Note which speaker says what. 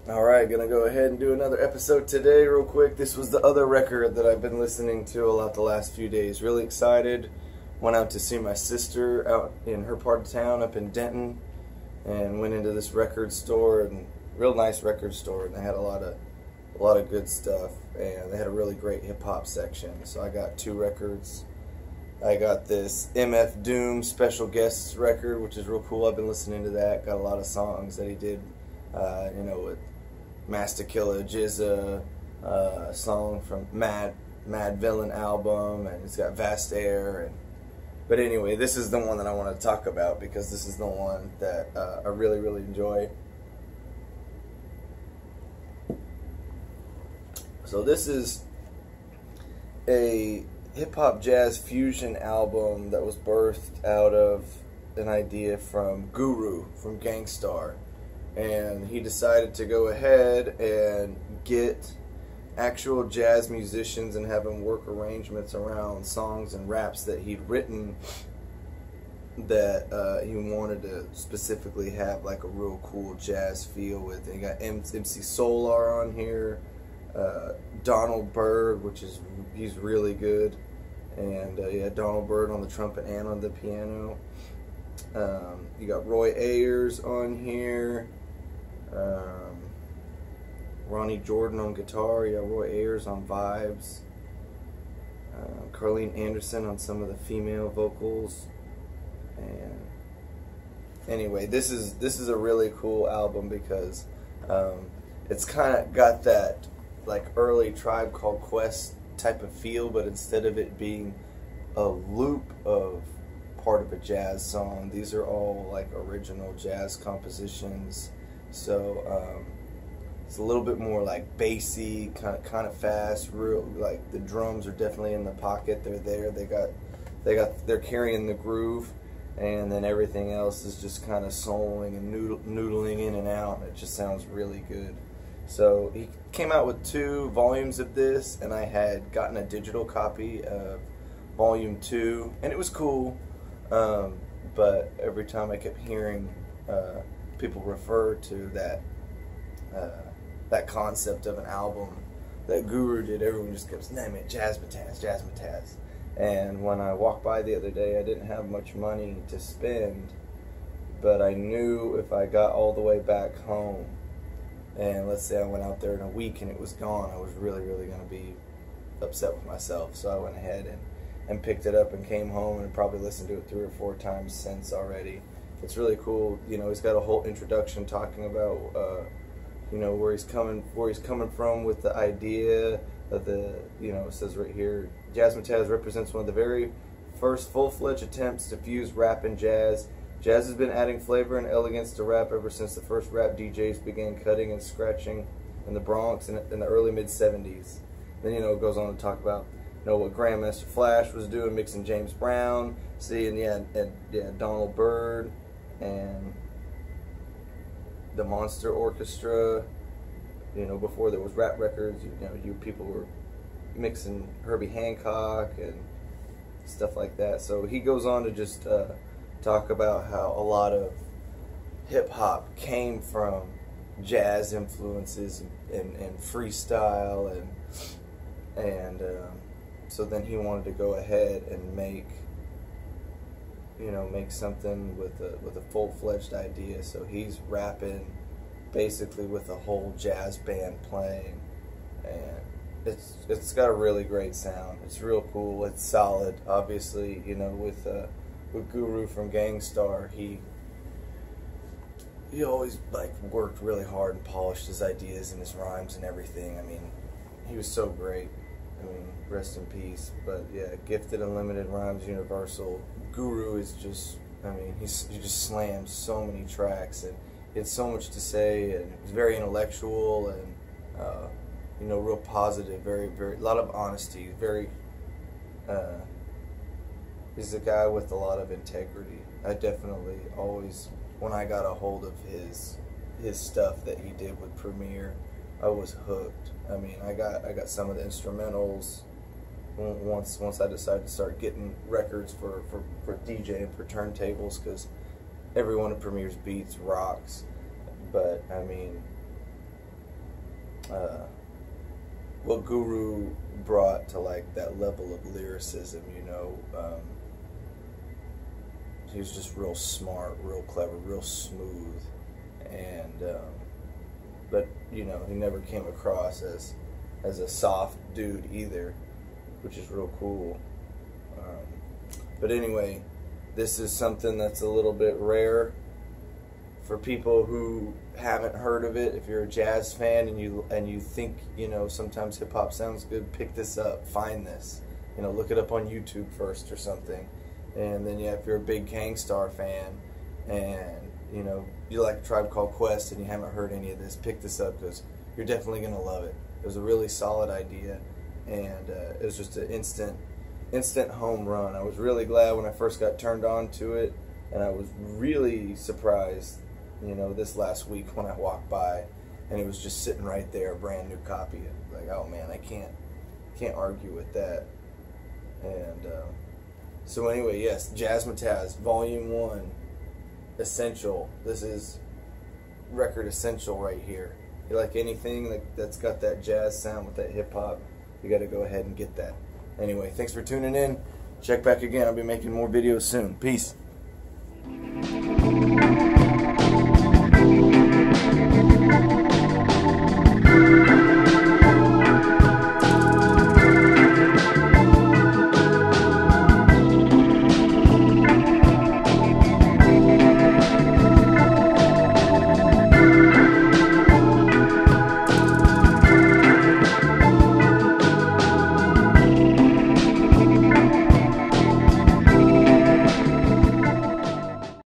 Speaker 1: Alright, gonna go ahead and do another episode today real quick. This was the other record that I've been listening to a lot the last few days. Really excited. Went out to see my sister out in her part of town up in Denton, and went into this record store, and real nice record store, and they had a lot of good stuff, and they had a really great hip-hop section. So I got two records. I got this MF Doom special guests record, which is real cool. I've been listening to that. Got a lot of songs that he did, with Master Killer, Jizza, a song from Mad Villain album, and it's got Vast Air. But anyway, this is the one that I want to talk about because this is the one that I really, really enjoy. So this is a hip-hop jazz fusion album that was birthed out of an idea from Guru from Gang Starr. And he decided to go ahead and get actual jazz musicians and have them work arrangements around songs and raps that he'd written that he wanted to specifically have like a real cool jazz feel with. And he got MC Solar on here, Donald Byrd, he's really good, and yeah, Donald Byrd on the trumpet and on the piano. You got Roy Ayers on here. Ronnie Jordan on guitar. You got Roy Ayers on vibes. Carlene Anderson on some of the female vocals. And anyway, this is a really cool album because it's kind of got that like early Tribe Called Quest type of feel, but instead of it being a loop of part of a jazz song, these are all like original jazz compositions. So it's a little bit more like bassy, kind of fast, real, like the drums are definitely in the pocket. They're there. They're carrying the groove, and then everything else is just kind of soloing and noodling in and out. It just sounds really good. So he came out with 2 volumes of this, and I had gotten a digital copy of volume 2, and it was cool. But every time I kept hearing people refer to that concept of an album that Guru did, everyone just kept naming it Jazzmatazz, Jazzmatazz. And when I walked by the other day, I didn't have much money to spend, but I knew if I got all the way back home, and let's say I went out there in a week and it was gone, I was really, really going to be upset with myself. So I went ahead and picked it up and came home and probably listened to it 3 or 4 times since already. It's really cool. You know, he's got a whole introduction talking about where he's coming from with the idea of the, it says right here, Jazzmatazz represents one of the very first full-fledged attempts to fuse rap and jazz. Jazz has been adding flavor and elegance to rap ever since the first rap DJs began cutting and scratching in the Bronx in the early mid-70s. Then, it goes on to talk about, what Grandmaster Flash was doing, mixing James Brown, and Donald Byrd, and the Monster Orchestra. Before there was rap records, people were mixing Herbie Hancock and stuff like that. So he goes on to just talk about how a lot of hip-hop came from jazz influences and freestyle, and so then he wanted to go ahead and make something with a full-fledged idea. So he's rapping basically with a whole jazz band playing, and it's got a really great sound. It's real cool. It's solid. Obviously, with Guru from Gang Starr, he always worked really hard and polished his ideas and his rhymes and everything. I mean, he was so great. I mean, rest in peace. But yeah, Gifted, Unlimited, Rhymes Universal. Guru is just, he just slams so many tracks, and he had so much to say, and it was very intellectual, and real positive, very, very, a lot of honesty, very, he's a guy with a lot of integrity. I definitely always, when I got a hold of his stuff that he did with Premiere, I was hooked. I mean, I got some of the instrumentals once I decided to start getting records for DJing for turntables, because every one of Premiere's beats rocks. But I mean, what Guru brought to like that level of lyricism, you know. He was just real smart, real clever, real smooth, and but you know, he never came across as a soft dude either, which is real cool. But anyway, this is something that's a little bit rare for people who haven't heard of it. If you're a jazz fan and you think, you know, sometimes hip hop sounds good, pick this up, find this, you know, look it up on YouTube first or something. And then, yeah, if you're a big Gangstar fan and, you know, you like Tribe Called Quest and you haven't heard any of this, pick this up because you're definitely going to love it. It was a really solid idea, and it was just an instant home run. I was really glad when I first got turned on to it, and I was really surprised, you know, this last week when I walked by and it was just sitting right there, a brand new copy. Like, oh man, I can't argue with that. And so anyway, yes, Jazzmatazz, Volume 1, Essential. This is record essential right here. You like anything that's got that jazz sound with that hip hop, you got to go ahead and get that. Anyway, thanks for tuning in. Check back again. I'll be making more videos soon. Peace.